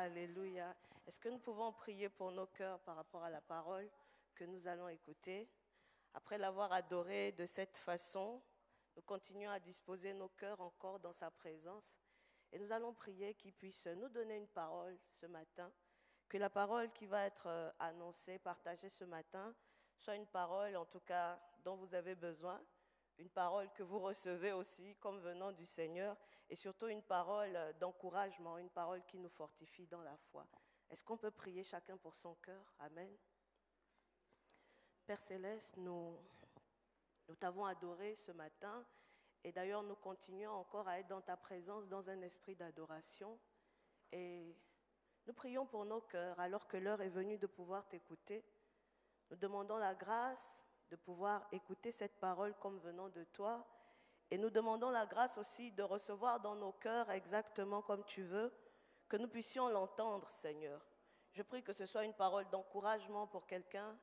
Alléluia. Est-ce que nous pouvons prier pour nos cœurs par rapport à la parole que nous allons écouter? Après l'avoir adoré de cette façon, nous continuons à disposer nos cœurs encore dans sa présence. Et nous allons prier qu'il puisse nous donner une parole ce matin, que la parole qui va être annoncée, partagée ce matin, soit une parole en tout cas dont vous avez besoin, une parole que vous recevez aussi comme venant du Seigneur et surtout une parole d'encouragement, une parole qui nous fortifie dans la foi. Est-ce qu'on peut prier chacun pour son cœur? Amen. Père Céleste, nous t'avons adoré ce matin et d'ailleurs nous continuons encore à être dans ta présence dans un esprit d'adoration et nous prions pour nos cœurs alors que l'heure est venue de pouvoir t'écouter. Nous demandons la grâce de pouvoir écouter cette parole comme venant de toi. Et nous demandons la grâce aussi de recevoir dans nos cœurs exactement comme tu veux, que nous puissions l'entendre, Seigneur. Je prie que ce soit une parole d'encouragement pour quelqu'un,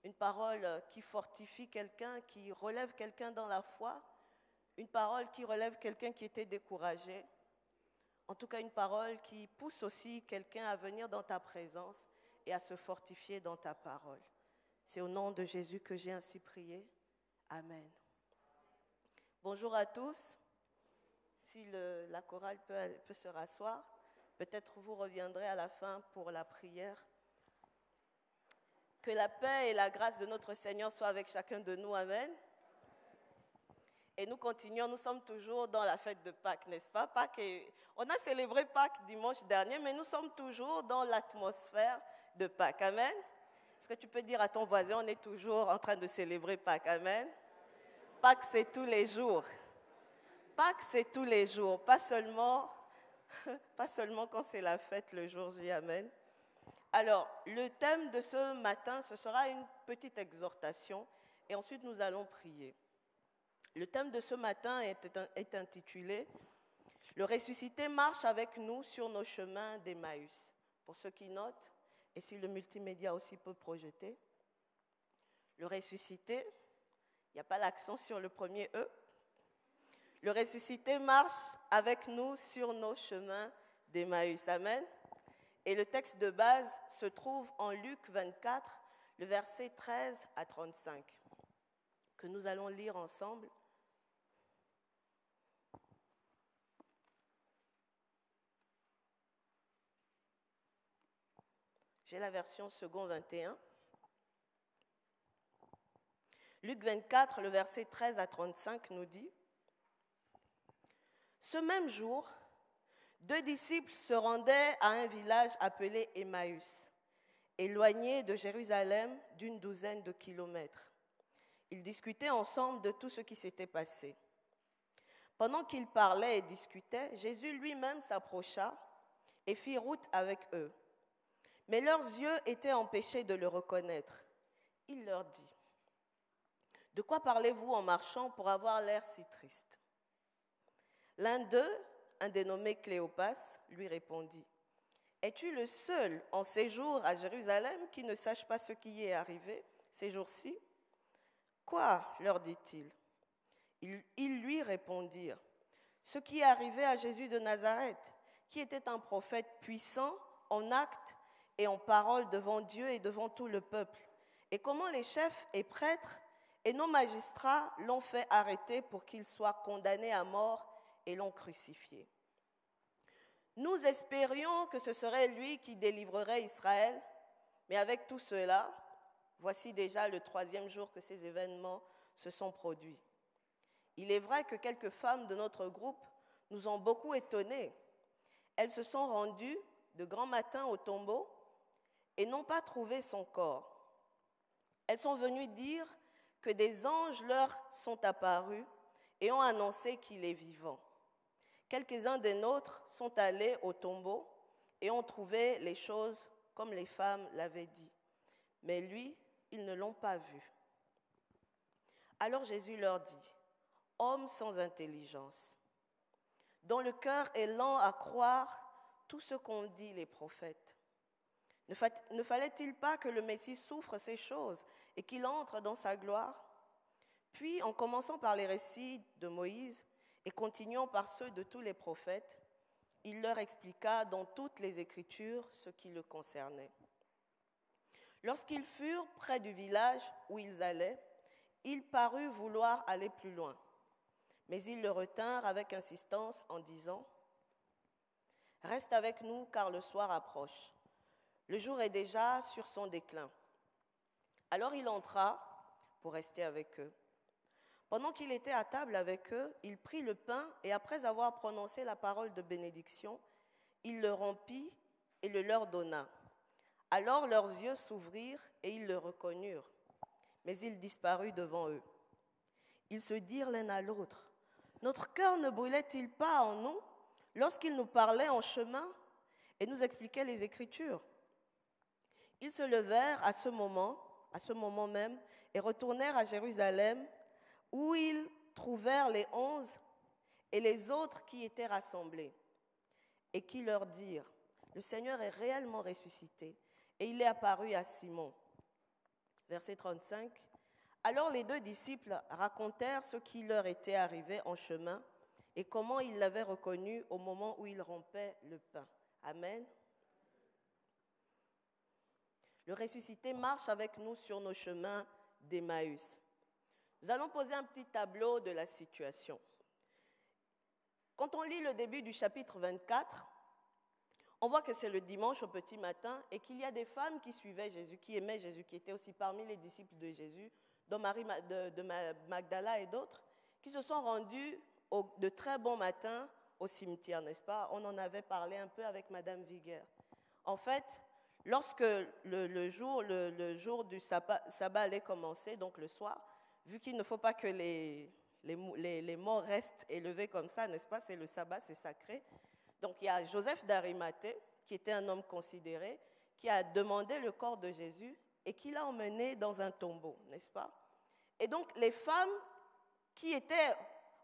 une parole qui fortifie quelqu'un, qui relève quelqu'un dans la foi, une parole qui relève quelqu'un qui était découragé. En tout cas, une parole qui pousse aussi quelqu'un à venir dans ta présence et à se fortifier dans ta parole. C'est au nom de Jésus que j'ai ainsi prié. Amen. Bonjour à tous. Si la chorale peut se rasseoir, peut-être vous reviendrez à la fin pour la prière. Que la paix et la grâce de notre Seigneur soient avec chacun de nous. Amen. Et nous continuons, nous sommes toujours dans la fête de Pâques, n'est-ce pas? On a célébré Pâques dimanche dernier, mais nous sommes toujours dans l'atmosphère de Pâques. Amen. Est-ce que tu peux dire à ton voisin, on est toujours en train de célébrer Pâques? Amen. Pâques, c'est tous les jours. Pâques, c'est tous les jours, pas seulement quand c'est la fête le jour J. Amen. Alors, le thème de ce matin, ce sera une petite exhortation et ensuite nous allons prier. Le thème de ce matin est intitulé « Le ressuscité marche avec nous sur nos chemins d'Emmaüs ». Pour ceux qui notent, et si le multimédia aussi peut projeter, le ressuscité, il n'y a pas l'accent sur le premier E. Le ressuscité marche avec nous sur nos chemins d'Emmaüs. Amen. Et le texte de base se trouve en Luc 24, le verset 13 à 35, que nous allons lire ensemble. J'ai la version second 21. Luc 24, le verset 13 à 35 nous dit « Ce même jour, 2 disciples se rendaient à un village appelé Emmaüs, éloigné de Jérusalem d'une 12aine de kilomètres. Ils discutaient ensemble de tout ce qui s'était passé. Pendant qu'ils parlaient et discutaient, Jésus lui-même s'approcha et fit route avec eux. Mais leurs yeux étaient empêchés de le reconnaître. Il leur dit, « De quoi parlez-vous en marchant pour avoir l'air si triste ?» L'un d'eux, un dénommé Cléopas, lui répondit, « Es-tu le seul en séjour à Jérusalem qui ne sache pas ce qui y est arrivé ces jours-ci » ? « Quoi ?» leur dit-il. Ils lui répondirent, « Ce qui est arrivé à Jésus de Nazareth, qui était un prophète puissant en actes et en parole devant Dieu et devant tout le peuple, et comment les chefs et prêtres et nos magistrats l'ont fait arrêter pour qu'il soit condamné à mort et l'ont crucifié. Nous espérions que ce serait lui qui délivrerait Israël, mais avec tout cela, voici déjà le 3e jour que ces événements se sont produits. Il est vrai que quelques femmes de notre groupe nous ont beaucoup étonnés. Elles se sont rendues de grand matin au tombeau et n'ont pas trouvé son corps. Elles sont venues dire que des anges leur sont apparus et ont annoncé qu'il est vivant. Quelques-uns des nôtres sont allés au tombeau et ont trouvé les choses comme les femmes l'avaient dit. Mais lui, ils ne l'ont pas vu. Alors Jésus leur dit, « Hommes sans intelligence, dont le cœur est lent à croire tout ce qu'ont dit les prophètes. Ne fallait-il pas que le Messie souffre ces choses et qu'il entre dans sa gloire ? Puis, en commençant par les récits de Moïse et continuant par ceux de tous les prophètes, il leur expliqua dans toutes les Écritures ce qui le concernait. Lorsqu'ils furent près du village où ils allaient, il parut vouloir aller plus loin. Mais ils le retinrent avec insistance en disant « Reste avec nous car le soir approche. Le jour est déjà sur son déclin. » Alors il entra pour rester avec eux. Pendant qu'il était à table avec eux, il prit le pain et après avoir prononcé la parole de bénédiction, il le rompit et le leur donna. Alors leurs yeux s'ouvrirent et ils le reconnurent, mais il disparut devant eux. Ils se dirent l'un à l'autre, « Notre cœur ne brûlait-il pas en nous lorsqu'il nous parlait en chemin et nous expliquait les Écritures ?» Ils se levèrent à ce moment même, et retournèrent à Jérusalem, où ils trouvèrent les 11 et les autres qui étaient rassemblés, et qui leur dirent, « Le Seigneur est réellement ressuscité, et il est apparu à Simon. » Verset 35. Alors les 2 disciples racontèrent ce qui leur était arrivé en chemin et comment ils l'avaient reconnu au moment où ils rompaient le pain. Amen. Le ressuscité marche avec nous sur nos chemins d'Emmaüs. Nous allons poser un petit tableau de la situation. Quand on lit le début du chapitre 24, on voit que c'est le dimanche au petit matin et qu'il y a des femmes qui suivaient Jésus, qui aimaient Jésus, qui étaient aussi parmi les disciples de Jésus, dont Marie de Magdala et d'autres, qui se sont rendues de très bon matin au cimetière, n'est-ce pas? On en avait parlé un peu avec Madame Viguer. En fait, lorsque le jour du sabbat allait commencer, donc le soir, vu qu'il ne faut pas que les morts restent élevés comme ça, n'est-ce pas? C'est le sabbat, c'est sacré. Donc il y a Joseph d'Arimathée, qui était un homme considéré, qui a demandé le corps de Jésus et qui l'a emmené dans un tombeau, n'est-ce pas? Et donc les femmes qui étaient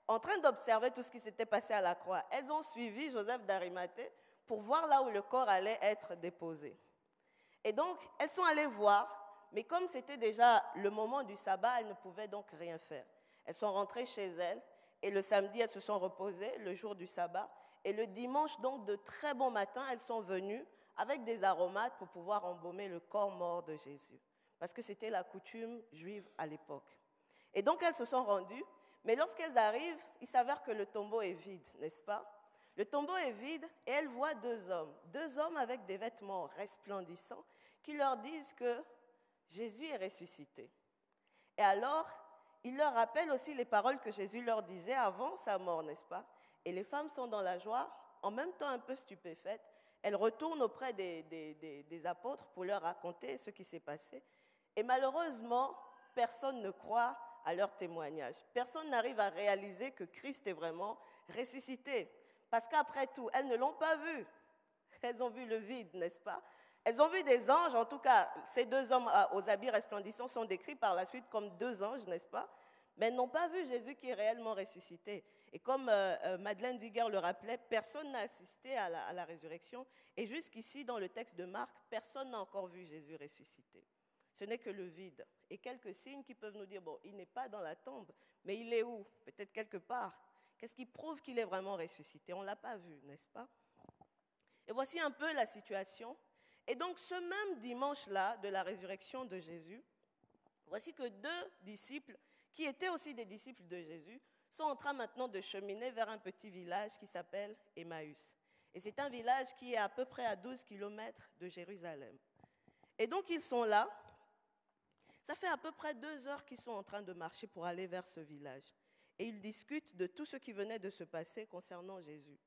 en train d'observer tout ce qui s'était passé à la croix, elles ont suivi Joseph d'Arimathée pour voir là où le corps allait être déposé. Et donc elles sont allées voir, mais comme c'était déjà le moment du sabbat, elles ne pouvaient donc rien faire. Elles sont rentrées chez elles et le samedi, elles se sont reposées, le jour du sabbat. Et le dimanche, donc de très bon matin, elles sont venues avec des aromates pour pouvoir embaumer le corps mort de Jésus. Parce que c'était la coutume juive à l'époque. Et donc elles se sont rendues, mais lorsqu'elles arrivent, il s'avère que le tombeau est vide, n'est-ce pas? Le tombeau est vide et elles voient 2 hommes avec des vêtements resplendissants qui leur disent que Jésus est ressuscité. Et alors, ils leur rappellent aussi les paroles que Jésus leur disait avant sa mort, n'est-ce pas? Et les femmes sont dans la joie, en même temps un peu stupéfaites. Elles retournent auprès des apôtres pour leur raconter ce qui s'est passé. Et malheureusement, personne ne croit à leur témoignage. Personne n'arrive à réaliser que Christ est vraiment ressuscité. Parce qu'après tout, elles ne l'ont pas vu. Elles ont vu le vide, n'est-ce pas? Elles ont vu des anges, en tout cas, ces 2 hommes aux habits resplendissants sont décrits par la suite comme 2 anges, n'est-ce pas? Mais elles n'ont pas vu Jésus qui est réellement ressuscité. Et comme Madeleine Viguer le rappelait, personne n'a assisté à la résurrection. Et jusqu'ici, dans le texte de Marc, personne n'a encore vu Jésus ressuscité. Ce n'est que le vide. Et quelques signes qui peuvent nous dire, bon, il n'est pas dans la tombe, mais il est où? Peut-être quelque part. Qu'est-ce qui prouve qu'il est vraiment ressuscité? On ne l'a pas vu, n'est-ce pas? Et voici un peu la situation. Et donc, ce même dimanche-là de la résurrection de Jésus, voici que 2 disciples, qui étaient aussi des disciples de Jésus, sont en train maintenant de cheminer vers un petit village qui s'appelle Emmaüs. Et c'est un village qui est à peu près à 12 km de Jérusalem. Et donc ils sont là. Ça fait à peu près 2 heures qu'ils sont en train de marcher pour aller vers ce village. Et ils discutent de tout ce qui venait de se passer concernant Jésus.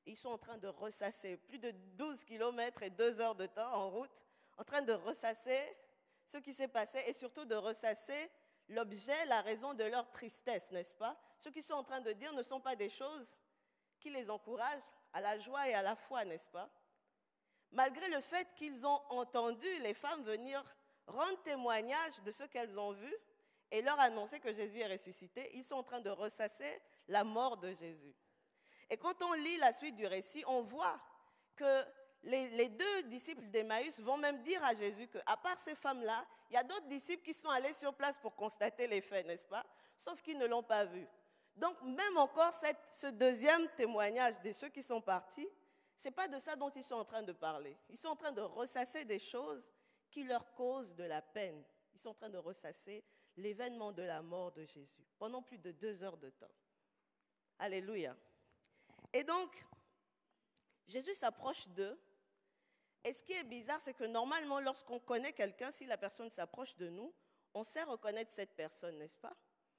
Ils sont en train de ressasser plus de 12 km et 2 heures de temps en route, en train de ressasser ce qui s'est passé et surtout de ressasser l'objet, la raison de leur tristesse, n'est-ce pas? Ce qu'ils sont en train de dire ne sont pas des choses qui les encouragent à la joie et à la foi, n'est-ce pas? Malgré le fait qu'ils ont entendu les femmes venir rendre témoignage de ce qu'elles ont vu et leur annoncer que Jésus est ressuscité, ils sont en train de ressasser la mort de Jésus. Et quand on lit la suite du récit, on voit que les 2 disciples d'Emmaüs vont même dire à Jésus qu'à part ces femmes-là, il y a d'autres disciples qui sont allés sur place pour constater les faits, n'est-ce pas? Sauf qu'ils ne l'ont pas vu. Donc même encore ce 2e témoignage de ceux qui sont partis, Ce n'est pas de ça dont ils sont en train de parler. Ils sont en train de ressasser des choses qui leur causent de la peine. Ils sont en train de ressasser l'événement de la mort de Jésus pendant plus de 2 heures de temps. Alléluia. Et donc, Jésus s'approche d'eux. Et ce qui est bizarre, c'est que normalement, lorsqu'on connaît quelqu'un, si la personne s'approche de nous, on sait reconnaître cette personne, n'est-ce pas?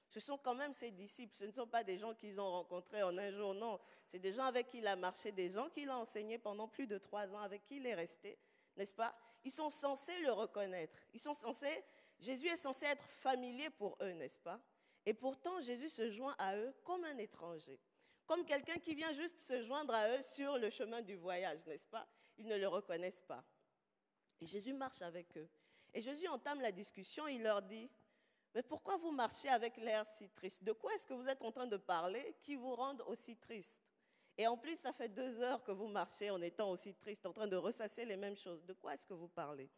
Ce sont quand même ses disciples, ce ne sont pas des gens qu'ils ont rencontrés en un jour, non. C'est des gens avec qui il a marché, des gens qu'il a enseigné pendant plus de 3 ans, avec qui il est resté, n'est-ce pas? Ils sont censés le reconnaître. Jésus est censé être familier pour eux, n'est-ce pas? Et pourtant, Jésus se joint à eux comme un étranger, comme quelqu'un qui vient juste se joindre à eux sur le chemin du voyage, n'est-ce pas? Ils ne le reconnaissent pas. Et Jésus marche avec eux. Et Jésus entame la discussion, il leur dit: mais pourquoi vous marchez avec l'air si triste? De quoi est-ce que vous êtes en train de parler qui vous rende aussi triste? Et en plus, ça fait 2 heures que vous marchez en étant aussi triste, en train de ressasser les mêmes choses. De quoi est-ce que vous parlez?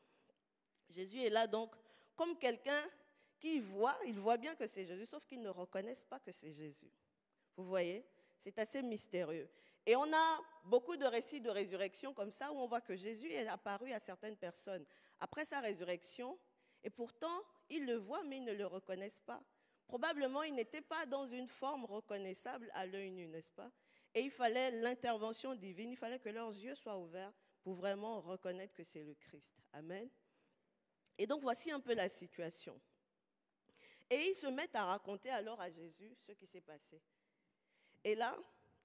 Jésus est là donc comme quelqu'un qui voit, il voit bien que c'est Jésus, sauf qu'ils ne reconnaissent pas que c'est Jésus. Vous voyez? C'est assez mystérieux. Et on a beaucoup de récits de résurrection comme ça, où on voit que Jésus est apparu à certaines personnes après sa résurrection, et pourtant, ils le voient, mais ils ne le reconnaissent pas. Probablement, ils n'étaient pas dans une forme reconnaissable à l'œil nu, n'est-ce pas? Et il fallait l'intervention divine, il fallait que leurs yeux soient ouverts pour vraiment reconnaître que c'est le Christ. Amen. Et donc, voici un peu la situation. Et ils se mettent à raconter alors à Jésus ce qui s'est passé. Et là,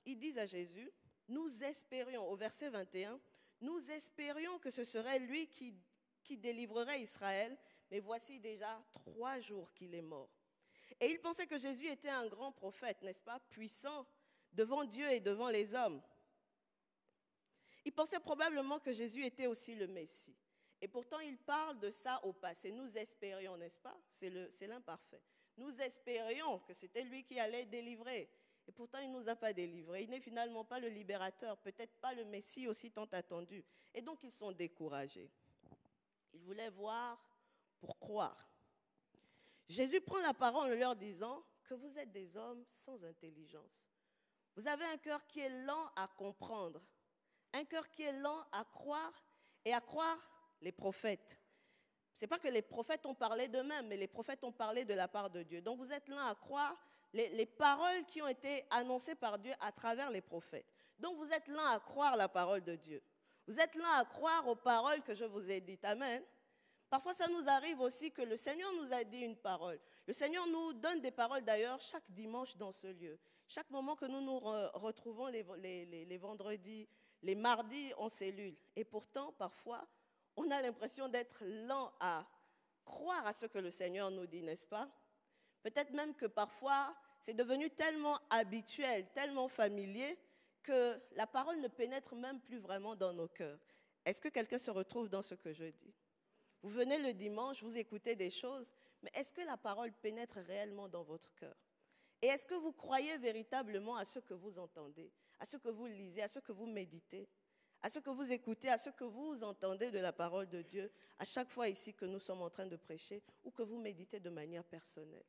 ils disent à Jésus, nous espérions, au verset 21, nous espérions que ce serait lui qui délivrerait Israël, mais voici déjà 3 jours qu'il est mort. Et ils pensaient que Jésus était un grand prophète, n'est-ce pas, puissant devant Dieu et devant les hommes. Ils pensaient probablement que Jésus était aussi le Messie. Et pourtant, ils parlent de ça au passé. Nous espérions, n'est-ce pas? C'est l'imparfait. Nous espérions que c'était lui qui allait délivrer. Et pourtant, il ne nous a pas délivrés. Il n'est finalement pas le libérateur, peut-être pas le Messie aussi tant attendu. Et donc, ils sont découragés. Ils voulaient voir pour croire. Jésus prend la parole en leur disant que vous êtes des hommes sans intelligence. Vous avez un cœur qui est lent à comprendre, un cœur qui est lent à croire et à croire les prophètes. Ce n'est pas que les prophètes ont parlé d'eux-mêmes, mais les prophètes ont parlé de la part de Dieu. Donc vous êtes lents à croire les paroles qui ont été annoncées par Dieu à travers les prophètes. Donc vous êtes lents à croire la parole de Dieu. Vous êtes lents à croire aux paroles que je vous ai dites. Amen. Parfois, ça nous arrive aussi que le Seigneur nous a dit une parole. Le Seigneur nous donne des paroles d'ailleurs chaque dimanche dans ce lieu. Chaque moment que nous nous retrouvons les vendredis, les mardis en cellule. Et pourtant, parfois, on a l'impression d'être lent à croire à ce que le Seigneur nous dit, n'est-ce pas? Peut-être même que parfois, c'est devenu tellement habituel, tellement familier, que la parole ne pénètre même plus vraiment dans nos cœurs. Est-ce que quelqu'un se retrouve dans ce que je dis? Vous venez le dimanche, vous écoutez des choses, mais est-ce que la parole pénètre réellement dans votre cœur? Et est-ce que vous croyez véritablement à ce que vous entendez, à ce que vous lisez, à ce que vous méditez, à ce que vous écoutez, à ce que vous entendez de la parole de Dieu, à chaque fois ici que nous sommes en train de prêcher ou que vous méditez de manière personnelle?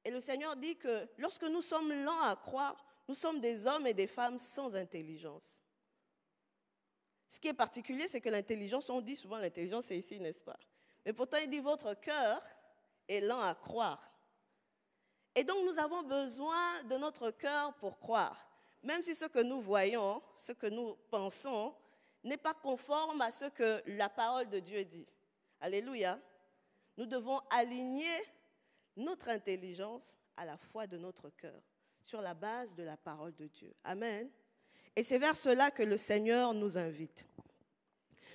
Et le Seigneur dit que lorsque nous sommes lents à croire, nous sommes des hommes et des femmes sans intelligence. Ce qui est particulier, c'est que l'intelligence, on dit souvent l'intelligence c'est ici, n'est-ce pas? Mais pourtant, il dit votre cœur est lent à croire. Et donc, nous avons besoin de notre cœur pour croire. Même si ce que nous voyons, ce que nous pensons, n'est pas conforme à ce que la parole de Dieu dit. Alléluia. Nous devons aligner notre intelligence à la foi de notre cœur, sur la base de la parole de Dieu. Amen. Et c'est vers cela que le Seigneur nous invite.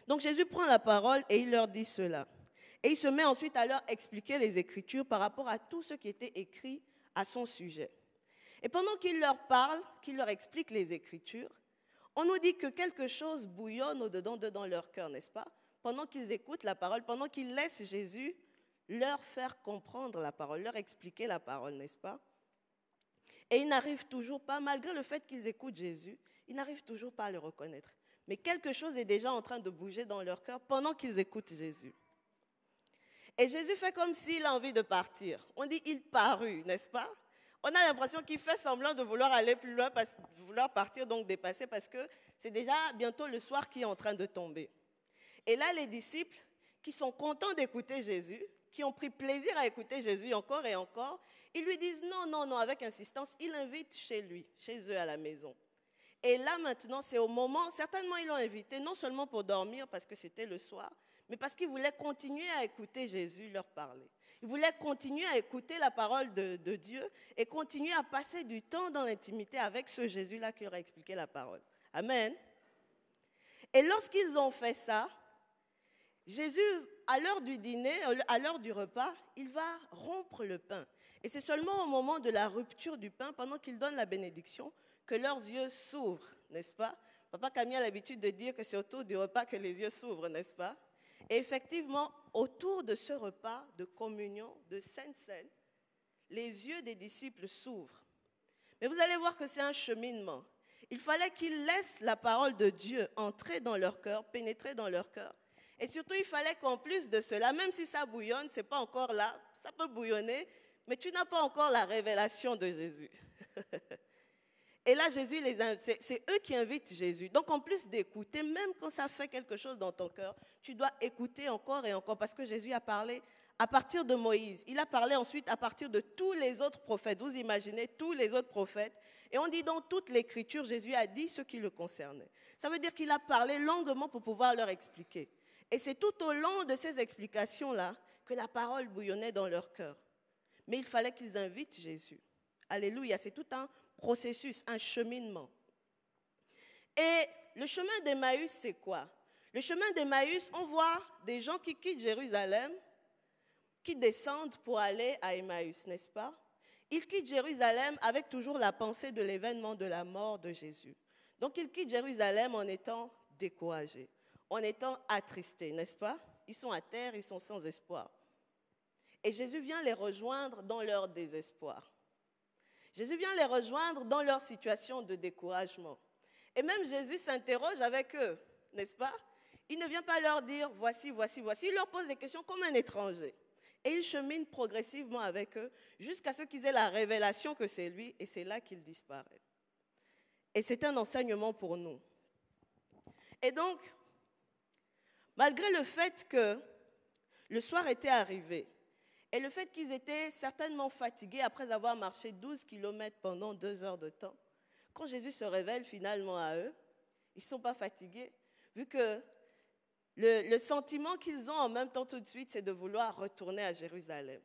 Donc Jésus prend la parole et il leur dit cela. Et il se met ensuite à leur expliquer les Écritures par rapport à tout ce qui était écrit à son sujet. Et pendant qu'il leur parle, qu'il leur explique les Écritures, on nous dit que quelque chose bouillonne au-dedans dans leur cœur, n'est-ce pas? Pendant qu'ils écoutent la parole, pendant qu'ils laissent Jésus leur faire comprendre la parole, leur expliquer la parole, n'est-ce pas? Et ils n'arrivent toujours pas, malgré le fait qu'ils écoutent Jésus, ils n'arrivent toujours pas à le reconnaître. Mais quelque chose est déjà en train de bouger dans leur cœur pendant qu'ils écoutent Jésus. Et Jésus fait comme s'il a envie de partir. On dit « il parut », n'est-ce pas? On a l'impression qu'il fait semblant de vouloir aller plus loin, de vouloir partir, donc dépasser, parce que C'est déjà bientôt le soir qui est en train de tomber. Et là, les disciples qui sont contents d'écouter Jésus, qui ont pris plaisir à écouter Jésus encore et encore, ils lui disent non, non, non, avec insistance, ils l'invitent chez lui, chez eux à la maison. Et là maintenant, c'est au moment, certainement ils l'ont invité, non seulement pour dormir parce que c'était le soir, mais parce qu'ils voulaient continuer à écouter Jésus leur parler. Ils voulaient continuer à écouter la parole de Dieu et continuer à passer du temps dans l'intimité avec ce Jésus-là qui leur a expliqué la parole. Amen. Et lorsqu'ils ont fait ça, Jésus, à l'heure du dîner, à l'heure du repas, il va rompre le pain. Et c'est seulement au moment de la rupture du pain, pendant qu'il donne la bénédiction, que leurs yeux s'ouvrent, n'est-ce pas? Papa Camille a l'habitude de dire que c'est autour du repas que les yeux s'ouvrent, n'est-ce pas? Et effectivement, autour de ce repas de communion, de Sainte Seine, les yeux des disciples s'ouvrent. Mais vous allez voir que c'est un cheminement. Il fallait qu'ils laissent la parole de Dieu entrer dans leur cœur, pénétrer dans leur cœur. Et surtout, il fallait qu'en plus de cela, même si ça bouillonne, ce n'est pas encore là, ça peut bouillonner, mais tu n'as pas encore la révélation de Jésus. Et là, c'est eux qui invitent Jésus. Donc, en plus d'écouter, même quand ça fait quelque chose dans ton cœur, tu dois écouter encore et encore, parce que Jésus a parlé à partir de Moïse. Il a parlé ensuite à partir de tous les autres prophètes. Vous imaginez, tous les autres prophètes. Et on dit dans toute l'Écriture, Jésus a dit ce qui le concernait. Ça veut dire qu'il a parlé longuement pour pouvoir leur expliquer. Et c'est tout au long de ces explications-là que la parole bouillonnait dans leur cœur. Mais il fallait qu'ils invitent Jésus. Alléluia, c'est tout un processus, un cheminement. Et le chemin d'Emmaüs, c'est quoi? Le chemin d'Emmaüs, on voit des gens qui quittent Jérusalem, qui descendent pour aller à Emmaüs, n'est-ce pas? Ils quittent Jérusalem avec toujours la pensée de l'événement de la mort de Jésus. Donc ils quittent Jérusalem en étant découragés, en étant attristés, n'est-ce pas? Ils sont à terre, ils sont sans espoir. Et Jésus vient les rejoindre dans leur désespoir. Jésus vient les rejoindre dans leur situation de découragement. Et même Jésus s'interroge avec eux, n'est-ce pas? Il ne vient pas leur dire « voici, voici, voici ». Il leur pose des questions comme un étranger. Et il chemine progressivement avec eux jusqu'à ce qu'ils aient la révélation que c'est lui, et c'est là qu'il disparaît. Et c'est un enseignement pour nous. Et donc, malgré le fait que le soir était arrivé, et le fait qu'ils étaient certainement fatigués après avoir marché 12 kilomètres pendant 2 heures de temps, quand Jésus se révèle finalement à eux, ils ne sont pas fatigués, vu que le sentiment qu'ils ont en même temps tout de suite, c'est de vouloir retourner à Jérusalem.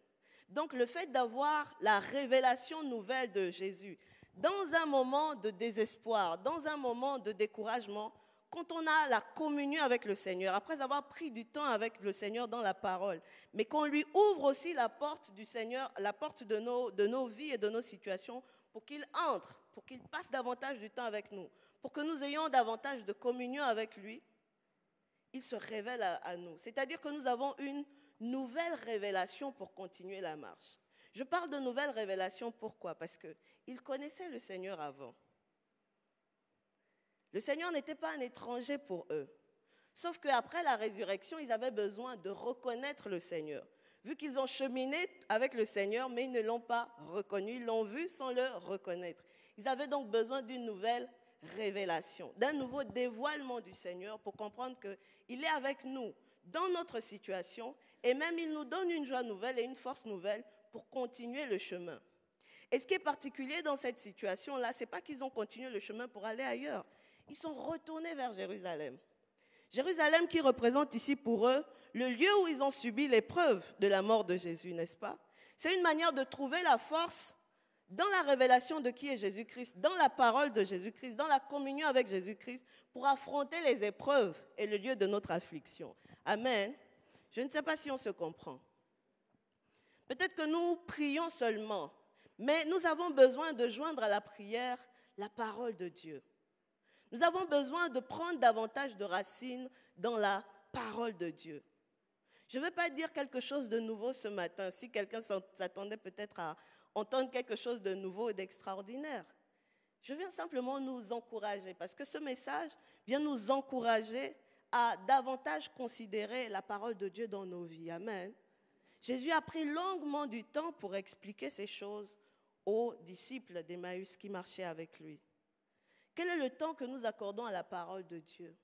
Donc le fait d'avoir la révélation nouvelle de Jésus, dans un moment de désespoir, dans un moment de découragement, quand on a la communion avec le Seigneur, après avoir pris du temps avec le Seigneur dans la parole, mais qu'on lui ouvre aussi la porte du Seigneur, la porte de nos vies et de nos situations, pour qu'il entre, pour qu'il passe davantage du temps avec nous, pour que nous ayons davantage de communion avec lui, il se révèle à nous. C'est-à-dire que nous avons une nouvelle révélation pour continuer la marche. Je parle de nouvelle révélation, pourquoi? Parce qu'ils connaissaient le Seigneur avant. Le Seigneur n'était pas un étranger pour eux. Sauf qu'après la résurrection, ils avaient besoin de reconnaître le Seigneur. Vu qu'ils ont cheminé avec le Seigneur, mais ils ne l'ont pas reconnu, ils l'ont vu sans le reconnaître. Ils avaient donc besoin d'une nouvelle révélation, d'un nouveau dévoilement du Seigneur pour comprendre qu'il est avec nous dans notre situation et même il nous donne une joie nouvelle et une force nouvelle pour continuer le chemin. Et ce qui est particulier dans cette situation-là, ce n'est pas qu'ils ont continué le chemin pour aller ailleurs. Ils sont retournés vers Jérusalem. Jérusalem qui représente ici pour eux le lieu où ils ont subi l'épreuve de la mort de Jésus, n'est-ce pas? C'est une manière de trouver la force dans la révélation de qui est Jésus-Christ, dans la parole de Jésus-Christ, dans la communion avec Jésus-Christ, pour affronter les épreuves et le lieu de notre affliction. Amen. Je ne sais pas si on se comprend. Peut-être que nous prions seulement, mais nous avons besoin de joindre à la prière la parole de Dieu. Nous avons besoin de prendre davantage de racines dans la parole de Dieu. Je ne vais pas dire quelque chose de nouveau ce matin, si quelqu'un s'attendait peut-être à entendre quelque chose de nouveau et d'extraordinaire. Je viens simplement nous encourager, parce que ce message vient nous encourager à davantage considérer la parole de Dieu dans nos vies. Amen. Jésus a pris longuement du temps pour expliquer ces choses aux disciples d'Emmaüs qui marchaient avec lui. Quel est le temps que nous accordons à la parole de Dieu?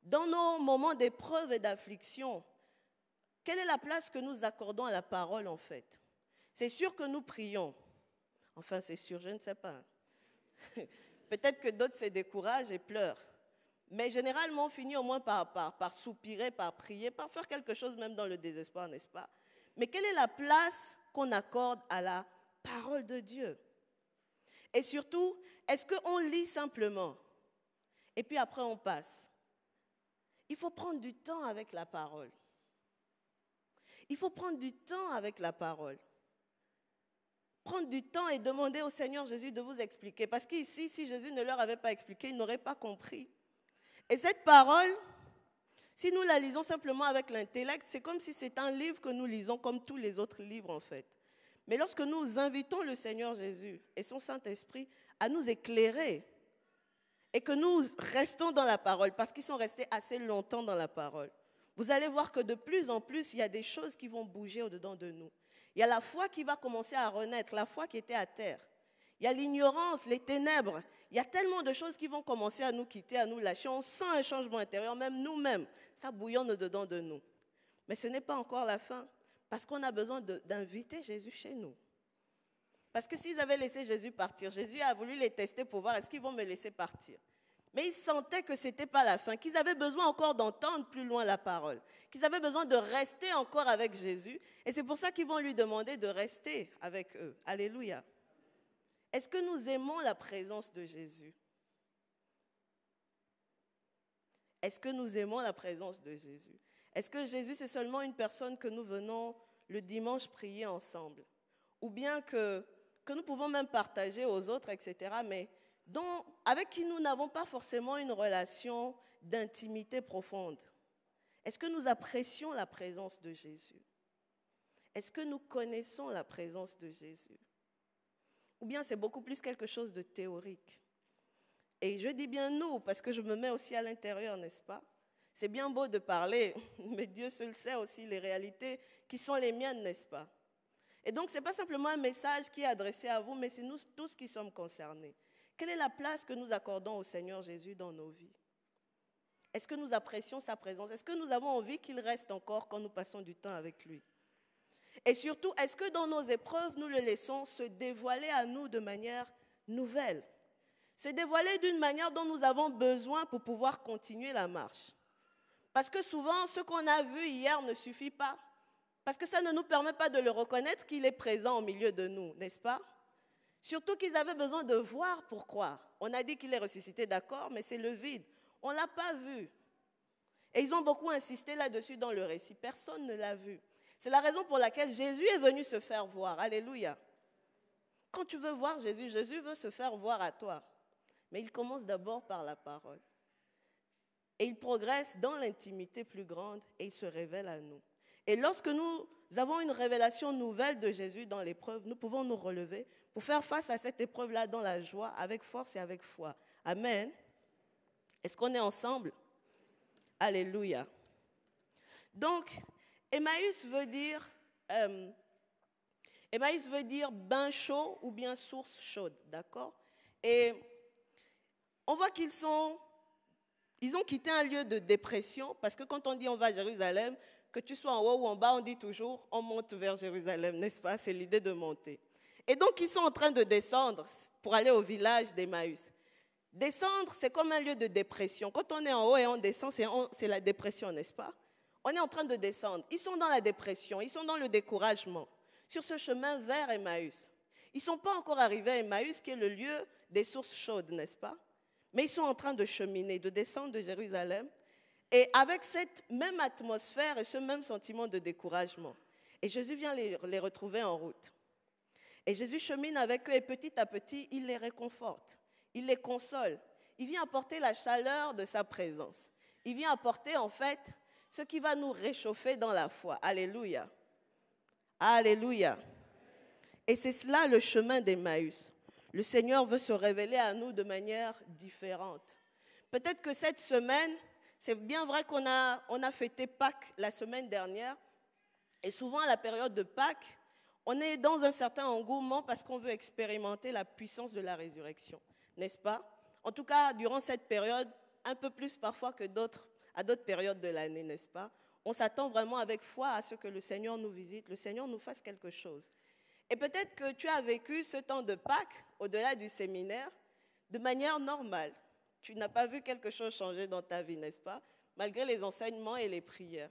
Dans nos moments d'épreuve et d'affliction, quelle est la place que nous accordons à la parole en fait? C'est sûr que nous prions. Enfin, c'est sûr, je ne sais pas. Peut-être que d'autres se découragent et pleurent. Mais généralement, on finit au moins par soupirer, par prier, par faire quelque chose même dans le désespoir, n'est-ce pas? Mais quelle est la place qu'on accorde à la parole de Dieu? Et surtout, est-ce qu'on lit simplement et puis après on passe? Il faut prendre du temps avec la parole. Il faut prendre du temps avec la parole. Prendre du temps et demander au Seigneur Jésus de vous expliquer. Parce qu'ici, si Jésus ne leur avait pas expliqué, ils n'auraient pas compris. Et cette parole, si nous la lisons simplement avec l'intellect, c'est comme si c'était un livre que nous lisons comme tous les autres livres en fait. Mais lorsque nous invitons le Seigneur Jésus et son Saint-Esprit à nous éclairer et que nous restons dans la parole, parce qu'ils sont restés assez longtemps dans la parole, vous allez voir que de plus en plus, il y a des choses qui vont bouger au-dedans de nous. Il y a la foi qui va commencer à renaître, la foi qui était à terre. Il y a l'ignorance, les ténèbres. Il y a tellement de choses qui vont commencer à nous quitter, à nous lâcher. On sent un changement intérieur, même nous-mêmes. Ça bouillonne au-dedans de nous. Mais ce n'est pas encore la fin, parce qu'on a besoin d'inviter Jésus chez nous. Parce que s'ils avaient laissé Jésus partir, Jésus a voulu les tester pour voir est-ce qu'ils vont me laisser partir. Mais ils sentaient que ce n'était pas la fin, qu'ils avaient besoin encore d'entendre plus loin la parole, qu'ils avaient besoin de rester encore avec Jésus. Et c'est pour ça qu'ils vont lui demander de rester avec eux. Alléluia. Est-ce que nous aimons la présence de Jésus? Est-ce que nous aimons la présence de Jésus? Est-ce que Jésus, c'est seulement une personne que nous venons le dimanche prier ensemble? Ou bien que nous pouvons même partager aux autres, etc., mais avec qui nous n'avons pas forcément une relation d'intimité profonde? Est-ce que nous apprécions la présence de Jésus? Est-ce que nous connaissons la présence de Jésus? Ou bien c'est beaucoup plus quelque chose de théorique? Et je dis bien nous, parce que je me mets aussi à l'intérieur, n'est-ce pas? C'est bien beau de parler, mais Dieu seul sait aussi les réalités qui sont les miennes, n'est-ce pas? Et donc, ce n'est pas simplement un message qui est adressé à vous, mais c'est nous tous qui sommes concernés. Quelle est la place que nous accordons au Seigneur Jésus dans nos vies? Est-ce que nous apprécions sa présence? Est-ce que nous avons envie qu'il reste encore quand nous passons du temps avec lui? Et surtout, est-ce que dans nos épreuves, nous le laissons se dévoiler à nous de manière nouvelle? Se dévoiler d'une manière dont nous avons besoin pour pouvoir continuer la marche. Parce que souvent, ce qu'on a vu hier ne suffit pas. Parce que ça ne nous permet pas de le reconnaître qu'il est présent au milieu de nous, n'est-ce pas? Surtout qu'ils avaient besoin de voir pour croire. On a dit qu'il est ressuscité, d'accord, mais c'est le vide. On ne l'a pas vu. Et ils ont beaucoup insisté là-dessus dans le récit. Personne ne l'a vu. C'est la raison pour laquelle Jésus est venu se faire voir. Alléluia. Quand tu veux voir Jésus, Jésus veut se faire voir à toi. Mais il commence d'abord par la parole. Et il progresse dans l'intimité plus grande et il se révèle à nous. Et lorsque nous avons une révélation nouvelle de Jésus dans l'épreuve, nous pouvons nous relever pour faire face à cette épreuve-là dans la joie, avec force et avec foi. Amen. Est-ce qu'on est ensemble? Alléluia. Donc, Emmaüs veut dire bain chaud ou bien source chaude, d'accord? Et on voit ils ont quitté un lieu de dépression, parce que quand on dit on va à Jérusalem, que tu sois en haut ou en bas, on dit toujours on monte vers Jérusalem, n'est-ce pas? C'est l'idée de monter. Et donc ils sont en train de descendre pour aller au village d'Emmaüs. Descendre, c'est comme un lieu de dépression. Quand on est en haut et on descend, c'est la dépression, n'est-ce pas? On est en train de descendre. Ils sont dans la dépression, ils sont dans le découragement, sur ce chemin vers Emmaüs. Ils ne sont pas encore arrivés à Emmaüs, qui est le lieu des sources chaudes, n'est-ce pas? Mais ils sont en train de cheminer, de descendre de Jérusalem, et avec cette même atmosphère et ce même sentiment de découragement. Et Jésus vient les retrouver en route. Et Jésus chemine avec eux et petit à petit, il les réconforte, il les console. Il vient apporter la chaleur de sa présence. Il vient apporter en fait ce qui va nous réchauffer dans la foi. Alléluia. Alléluia. Et c'est cela le chemin d'Emmaüs. Le Seigneur veut se révéler à nous de manière différente. Peut-être que cette semaine, c'est bien vrai qu'on a fêté Pâques la semaine dernière. Et souvent, à la période de Pâques, on est dans un certain engouement parce qu'on veut expérimenter la puissance de la résurrection. N'est-ce pas? En tout cas, durant cette période, un peu plus parfois que à d'autres périodes de l'année, n'est-ce pas? On s'attend vraiment avec foi à ce que le Seigneur nous visite, le Seigneur nous fasse quelque chose. Et peut-être que tu as vécu ce temps de Pâques, au-delà du séminaire, de manière normale. Tu n'as pas vu quelque chose changer dans ta vie, n'est-ce pas? Malgré les enseignements et les prières.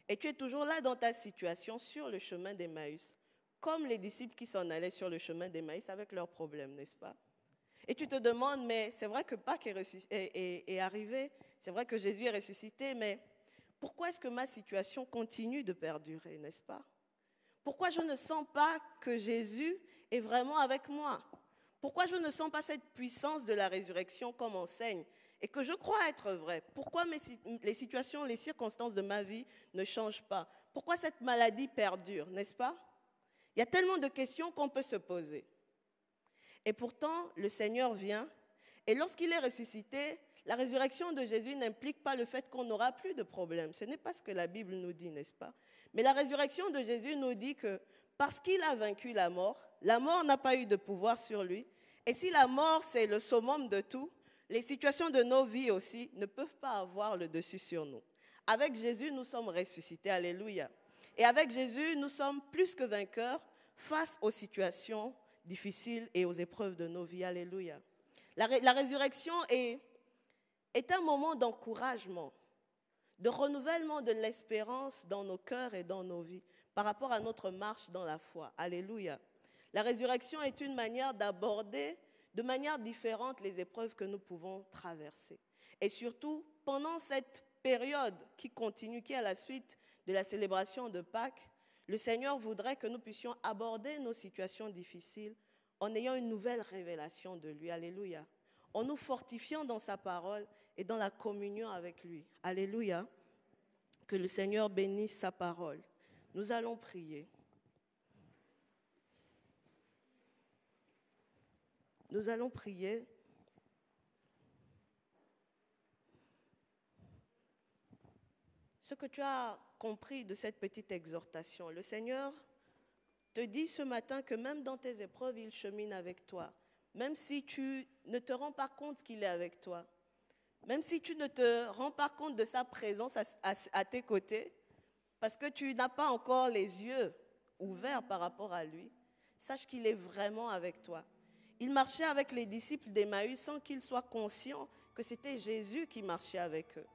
Et tu es toujours là dans ta situation sur le chemin d'Emmaüs, comme les disciples qui s'en allaient sur le chemin d'Emmaüs avec leurs problèmes, n'est-ce pas? Et tu te demandes, mais c'est vrai que Pâques est arrivé, c'est vrai que Jésus est ressuscité, mais pourquoi est-ce que ma situation continue de perdurer, n'est-ce pas? Pourquoi je ne sens pas que Jésus est vraiment avec moi? Pourquoi je ne sens pas cette puissance de la résurrection comme enseigne et que je crois être vrai? Pourquoi les situations, les circonstances de ma vie ne changent pas? Pourquoi cette maladie perdure, n'est-ce pas? Il y a tellement de questions qu'on peut se poser. Et pourtant, le Seigneur vient, et lorsqu'il est ressuscité, la résurrection de Jésus n'implique pas le fait qu'on n'aura plus de problème. Ce n'est pas ce que la Bible nous dit, n'est-ce pas? Mais la résurrection de Jésus nous dit que parce qu'il a vaincu la mort n'a pas eu de pouvoir sur lui. Et si la mort, c'est le summum de tout, les situations de nos vies aussi ne peuvent pas avoir le dessus sur nous. Avec Jésus, nous sommes ressuscités, alléluia. Et avec Jésus, nous sommes plus que vainqueurs face aux situations difficiles et aux épreuves de nos vies, alléluia. La résurrection est un moment d'encouragement, de renouvellement de l'espérance dans nos cœurs et dans nos vies par rapport à notre marche dans la foi, alléluia. La résurrection est une manière d'aborder de manière différente les épreuves que nous pouvons traverser. Et surtout, pendant cette période qui continue, qui est à la suite de la célébration de Pâques, le Seigneur voudrait que nous puissions aborder nos situations difficiles en ayant une nouvelle révélation de lui. Alléluia. En nous fortifiant dans sa parole et dans la communion avec lui. Alléluia. Que le Seigneur bénisse sa parole. Nous allons prier. Nous allons prier. Ce que tu as compris de cette petite exhortation, le Seigneur te dit ce matin que même dans tes épreuves, il chemine avec toi. Même si tu ne te rends pas compte qu'il est avec toi. Même si tu ne te rends pas compte de sa présence à tes côtés, parce que tu n'as pas encore les yeux ouverts par rapport à lui, sache qu'il est vraiment avec toi. Il marchait avec les disciples d'Emmaüs sans qu'ils soient conscients que c'était Jésus qui marchait avec eux.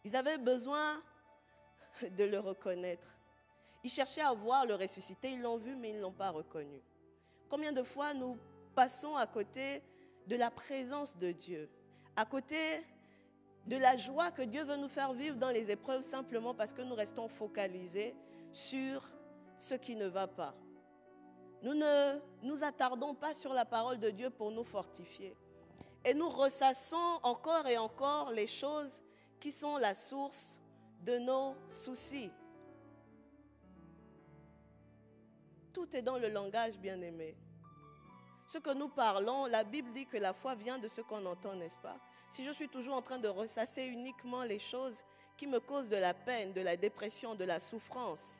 Ils avaient besoin de le reconnaître. Ils cherchaient à voir le ressuscité, ils l'ont vu mais ils ne l'ont pas reconnu. Combien de fois nous passons à côté de la présence de Dieu, à côté de la joie que Dieu veut nous faire vivre dans les épreuves simplement parce que nous restons focalisés sur ce qui ne va pas. Nous ne nous attardons pas sur la parole de Dieu pour nous fortifier. Et nous ressassons encore et encore les choses qui sont la source de nos soucis. Tout est dans le langage, bien-aimé. Ce que nous parlons, la Bible dit que la foi vient de ce qu'on entend, n'est-ce pas? Si je suis toujours en train de ressasser uniquement les choses qui me causent de la peine, de la dépression, de la souffrance,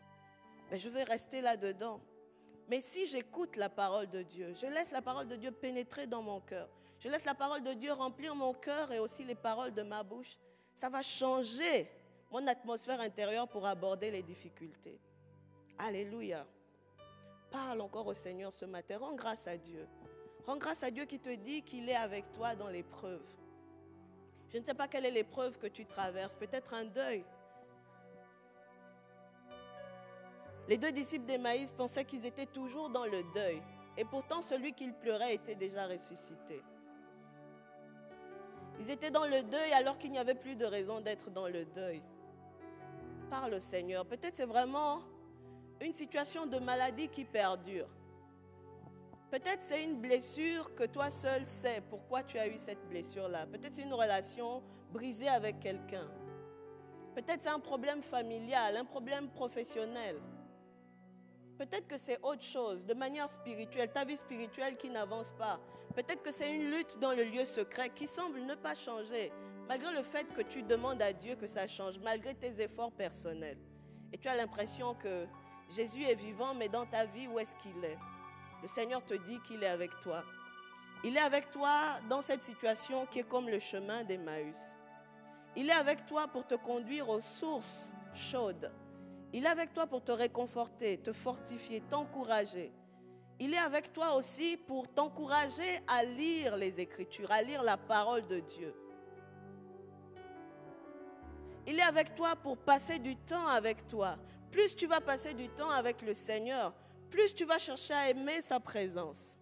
ben je vais rester là-dedans. Mais si j'écoute la parole de Dieu, je laisse la parole de Dieu pénétrer dans mon cœur, je laisse la parole de Dieu remplir mon cœur et aussi les paroles de ma bouche, ça va changer mon atmosphère intérieure pour aborder les difficultés. Alléluia. Parle encore au Seigneur ce matin. Rends grâce à Dieu. Rends grâce à Dieu qui te dit qu'il est avec toi dans l'épreuve. Je ne sais pas quelle est l'épreuve que tu traverses. Peut-être un deuil. Les deux disciples d'Emmaüs pensaient qu'ils étaient toujours dans le deuil. Et pourtant, celui qu'ils pleuraient était déjà ressuscité. Ils étaient dans le deuil alors qu'il n'y avait plus de raison d'être dans le deuil. Parle au Seigneur. Peut-être c'est vraiment une situation de maladie qui perdure. Peut-être c'est une blessure que toi seul sais pourquoi tu as eu cette blessure-là. Peut-être c'est une relation brisée avec quelqu'un. Peut-être c'est un problème familial, un problème professionnel. Peut-être que c'est autre chose, de manière spirituelle, ta vie spirituelle qui n'avance pas. Peut-être que c'est une lutte dans le lieu secret qui semble ne pas changer, malgré le fait que tu demandes à Dieu que ça change, malgré tes efforts personnels. Et tu as l'impression que Jésus est vivant, mais dans ta vie, où est-ce qu'il est? Le Seigneur te dit qu'il est avec toi. Il est avec toi dans cette situation qui est comme le chemin d'Emmaüs. Il est avec toi pour te conduire aux sources chaudes. Il est avec toi pour te réconforter, te fortifier, t'encourager. Il est avec toi aussi pour t'encourager à lire les Écritures, à lire la parole de Dieu. Il est avec toi pour passer du temps avec toi. Plus tu vas passer du temps avec le Seigneur, plus tu vas chercher à aimer sa présence.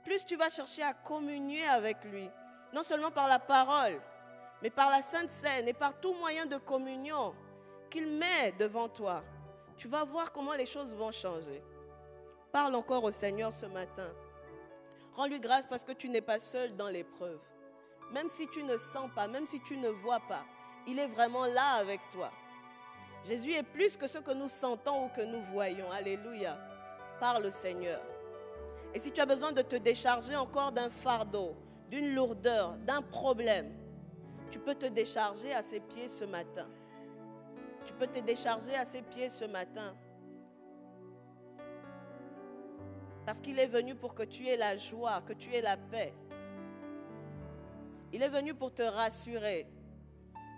Plus tu vas chercher à communier avec lui. Non seulement par la parole, mais par la Sainte Seine et par tout moyen de communion qu'il met devant toi. Tu vas voir comment les choses vont changer. Parle encore au Seigneur ce matin. Rends-lui grâce parce que tu n'es pas seul dans l'épreuve. Même si tu ne sens pas, même si tu ne vois pas, il est vraiment là avec toi. Jésus est plus que ce que nous sentons ou que nous voyons. Alléluia. Parle au Seigneur. Et si tu as besoin de te décharger encore d'un fardeau, d'une lourdeur, d'un problème, tu peux te décharger à ses pieds ce matin. Tu peux te décharger à ses pieds ce matin. Parce qu'il est venu pour que tu aies la joie, que tu aies la paix. Il est venu pour te rassurer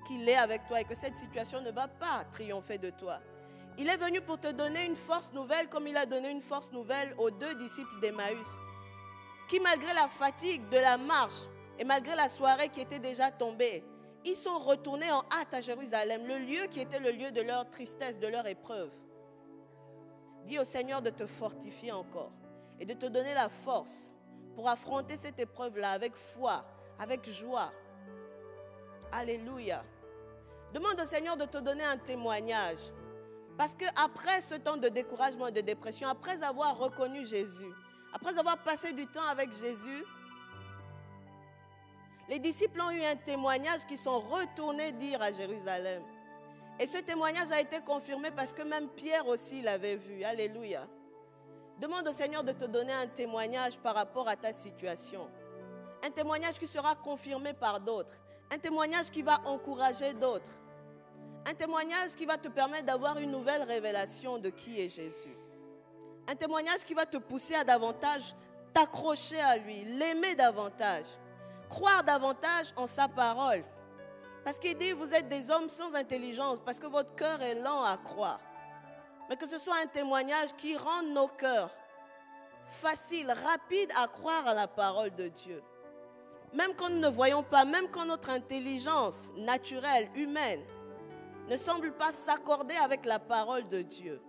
qu'il est avec toi et que cette situation ne va pas triompher de toi. Il est venu pour te donner une force nouvelle comme il a donné une force nouvelle aux 2 disciples d'Emmaüs qui, malgré la fatigue de la marche et malgré la soirée qui était déjà tombée, ils sont retournés en hâte à Jérusalem, le lieu qui était le lieu de leur tristesse, de leur épreuve. Dis au Seigneur de te fortifier encore et de te donner la force pour affronter cette épreuve-là avec foi, avec joie. Alléluia. Demande au Seigneur de te donner un témoignage. Parce qu'après ce temps de découragement et de dépression, après avoir reconnu Jésus, après avoir passé du temps avec Jésus, les disciples ont eu un témoignage qui sont retournés dire à Jérusalem. Et ce témoignage a été confirmé parce que même Pierre aussi l'avait vu. Alléluia. Demande au Seigneur de te donner un témoignage par rapport à ta situation. Un témoignage qui sera confirmé par d'autres. Un témoignage qui va encourager d'autres. Un témoignage qui va te permettre d'avoir une nouvelle révélation de qui est Jésus. Un témoignage qui va te pousser à davantage t'accrocher à lui, l'aimer davantage, croire davantage en sa parole. Parce qu'il dit, vous êtes des hommes sans intelligence, parce que votre cœur est lent à croire. Mais que ce soit un témoignage qui rende nos cœurs faciles, rapides à croire à la parole de Dieu. Même quand nous ne voyons pas, même quand notre intelligence naturelle, humaine, ne semble pas s'accorder avec la parole de Dieu.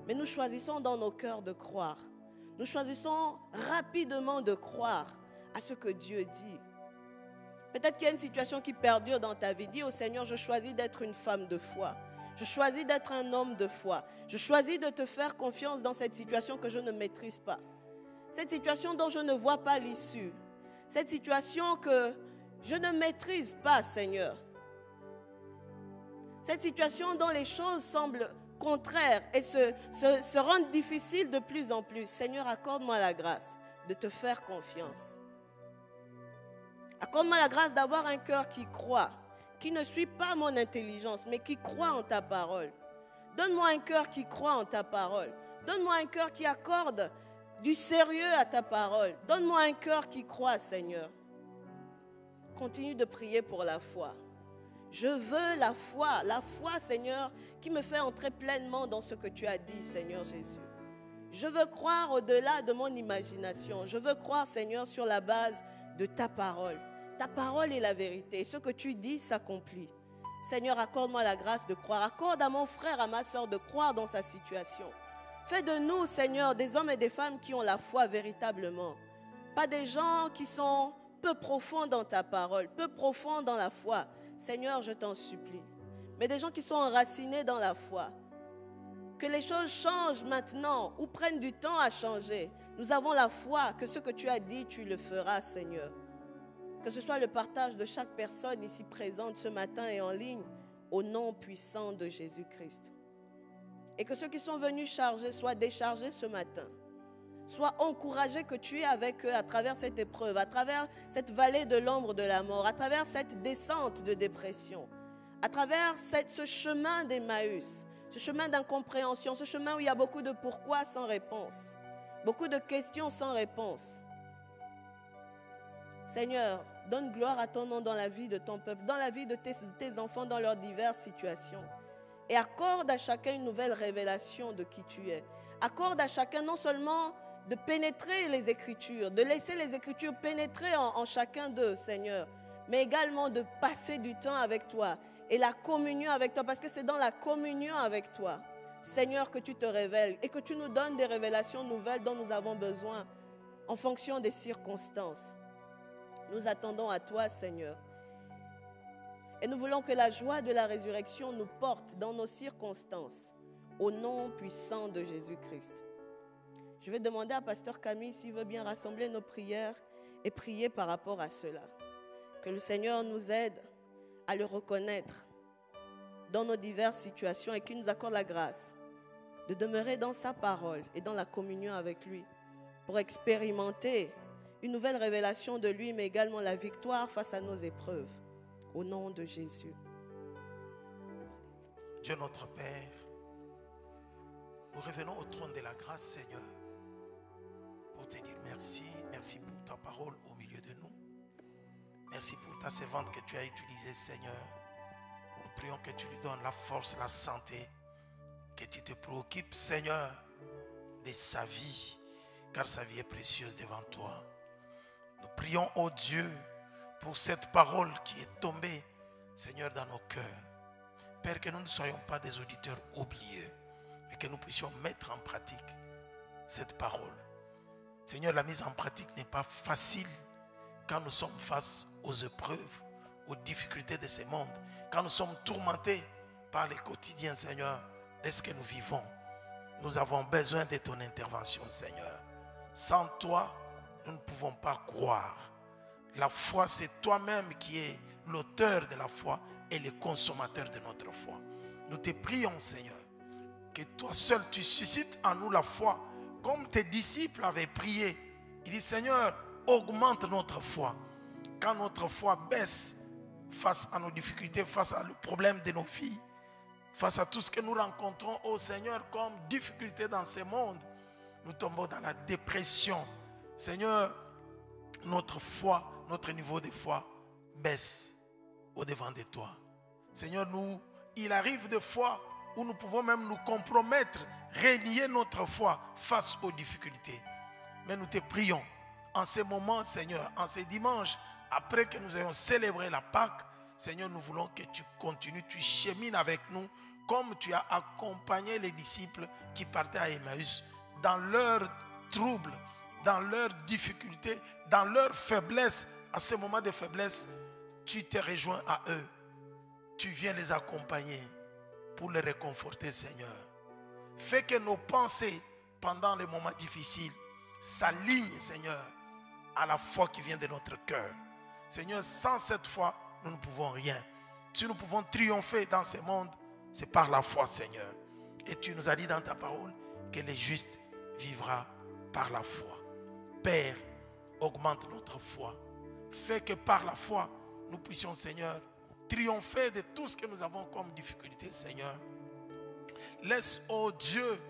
Mais nous choisissons dans nos cœurs de croire. Nous choisissons rapidement de croire à ce que Dieu dit. Peut-être qu'il y a une situation qui perdure dans ta vie. Dis au Seigneur, je choisis d'être une femme de foi. Je choisis d'être un homme de foi. Je choisis de te faire confiance dans cette situation que je ne maîtrise pas. Cette situation dont je ne vois pas l'issue. Cette situation que je ne maîtrise pas, Seigneur. Cette situation dont les choses semblent contraires et se rendent difficiles de plus en plus. Seigneur, accorde-moi la grâce de te faire confiance. Accorde-moi la grâce d'avoir un cœur qui croit, qui ne suit pas mon intelligence, mais qui croit en ta parole. Donne-moi un cœur qui croit en ta parole. Donne-moi un cœur qui accorde du sérieux à ta parole. Donne-moi un cœur qui croit, Seigneur. Continue de prier pour la foi. Je veux la foi, Seigneur, qui me fait entrer pleinement dans ce que tu as dit, Seigneur Jésus. Je veux croire au-delà de mon imagination. Je veux croire, Seigneur, sur la base de ta parole. Ta parole est la vérité. Et ce que tu dis s'accomplit. Seigneur, accorde-moi la grâce de croire. Accorde à mon frère, à ma soeur de croire dans sa situation. Fais de nous, Seigneur, des hommes et des femmes qui ont la foi véritablement. Pas des gens qui sont peu profonds dans ta parole, peu profonds dans la foi. Seigneur, je t'en supplie. Mais des gens qui sont enracinés dans la foi. Que les choses changent maintenant ou prennent du temps à changer. Nous avons la foi que ce que tu as dit, tu le feras, Seigneur. Que ce soit le partage de chaque personne ici présente ce matin et en ligne, au nom puissant de Jésus-Christ. Et que ceux qui sont venus charger soient déchargés ce matin. Sois encouragés que tu es avec eux à travers cette épreuve, à travers cette vallée de l'ombre de la mort, à travers cette descente de dépression, à travers ce chemin d'Emmaüs, ce chemin d'incompréhension, ce chemin où il y a beaucoup de pourquoi sans réponse, beaucoup de questions sans réponse. Seigneur, donne gloire à ton nom dans la vie de ton peuple, dans la vie de tes enfants, dans leurs diverses situations. Et accorde à chacun une nouvelle révélation de qui tu es. Accorde à chacun non seulement de pénétrer les Écritures, de laisser les Écritures pénétrer en chacun d'eux, Seigneur, mais également de passer du temps avec toi et la communion avec toi, parce que c'est dans la communion avec toi, Seigneur, que tu te révèles et que tu nous donnes des révélations nouvelles dont nous avons besoin en fonction des circonstances. Nous attendons à toi, Seigneur. Et nous voulons que la joie de la résurrection nous porte dans nos circonstances, au nom puissant de Jésus-Christ. Je vais demander à Pasteur Camille s'il veut bien rassembler nos prières et prier par rapport à cela. Que le Seigneur nous aide à le reconnaître dans nos diverses situations et qu'il nous accorde la grâce de demeurer dans sa parole et dans la communion avec lui pour expérimenter une nouvelle révélation de lui, mais également la victoire face à nos épreuves. Au nom de Jésus. Dieu notre Père, nous revenons au trône de la grâce, Seigneur, pour te dire merci. Merci pour ta parole au milieu de nous. Merci pour ta servante que tu as utilisée, Seigneur. Nous prions que tu lui donnes la force, la santé, que tu te préoccupes, Seigneur, de sa vie, car sa vie est précieuse devant toi. Nous prions, ô Dieu, pour cette parole qui est tombée, Seigneur, dans nos cœurs. Père, que nous ne soyons pas des auditeurs oubliés, mais que nous puissions mettre en pratique cette parole. Seigneur, la mise en pratique n'est pas facile quand nous sommes face aux épreuves, aux difficultés de ce monde, quand nous sommes tourmentés par les quotidiens, Seigneur, de ce que nous vivons. Nous avons besoin de ton intervention, Seigneur. Sans toi, nous ne pouvons pas croire. La foi, c'est toi-même qui es l'auteur de la foi et le consommateur de notre foi. Nous te prions, Seigneur, que toi seul, tu suscites en nous la foi, comme tes disciples avaient prié. Il dit, Seigneur, augmente notre foi. Quand notre foi baisse face à nos difficultés, face à le problème de nos vies, face à tout ce que nous rencontrons, oh Seigneur, comme difficulté dans ce monde, nous tombons dans la dépression. Seigneur, notre foi, notre niveau de foi baisse au-devant de toi. Seigneur, il arrive des fois où nous pouvons même nous compromettre, renier notre foi face aux difficultés. Mais nous te prions, en ce moment, Seigneur, en ce dimanche, après que nous ayons célébré la Pâque, Seigneur, nous voulons que tu continues, tu chemines avec nous, comme tu as accompagné les disciples qui partaient à Emmaüs dans leurs troubles, dans leurs difficultés, dans leur faiblesse. À ce moment de faiblesse, tu te rejoins à eux. Tu viens les accompagner pour les réconforter, Seigneur. Fais que nos pensées, pendant les moments difficiles, s'alignent, Seigneur, à la foi qui vient de notre cœur. Seigneur, sans cette foi, nous ne pouvons rien. Si nous pouvons triompher dans ce monde, c'est par la foi, Seigneur. Et tu nous as dit dans ta parole que le juste vivra par la foi. Père, augmente notre foi. Fais que par la foi, nous puissions, Seigneur, triompher de tout ce que nous avons comme difficulté, Seigneur. Laisse, oh Dieu,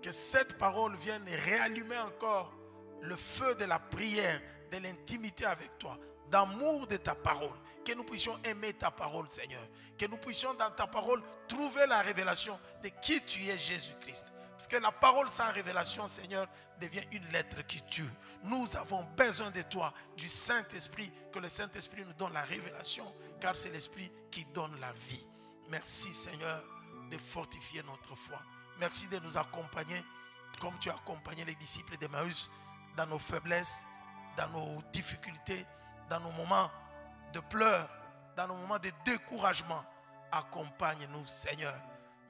que cette parole vienne réallumer encore le feu de la prière, de l'intimité avec toi, d'amour de ta parole. Que nous puissions aimer ta parole, Seigneur. Que nous puissions dans ta parole trouver la révélation de qui tu es, Jésus-Christ. Parce que la parole sans révélation, Seigneur, devient une lettre qui tue. Nous avons besoin de toi, du Saint-Esprit, que le Saint-Esprit nous donne la révélation, car c'est l'Esprit qui donne la vie. Merci, Seigneur, de fortifier notre foi. Merci de nous accompagner, comme tu as accompagné les disciples d'Emmaüs, dans nos faiblesses, dans nos difficultés, dans nos moments de pleurs, dans nos moments de découragement. Accompagne-nous, Seigneur,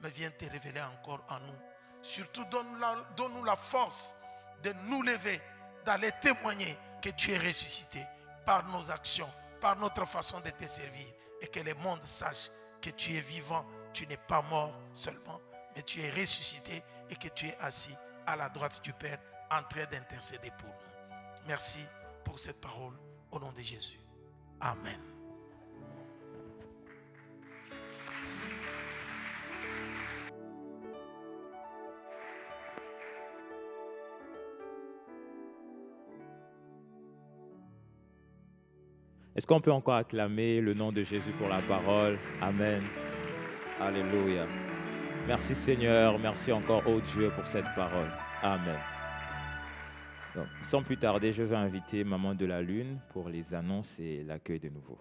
mais viens te révéler encore en nous. Surtout, donne-nous la force de nous lever, d'aller témoigner que tu es ressuscité par nos actions, par notre façon de te servir, et que le monde sache que tu es vivant, tu n'es pas mort seulement, mais tu es ressuscité et que tu es assis à la droite du Père en train d'intercéder pour nous. Merci pour cette parole au nom de Jésus. Amen. Est-ce qu'on peut encore acclamer le nom de Jésus pour la parole? Amen. Alléluia. Merci Seigneur, merci encore, oh Dieu, pour cette parole. Amen. Donc, sans plus tarder, je vais inviter Maman de la Lune pour les annonces et l'accueil de nouveau.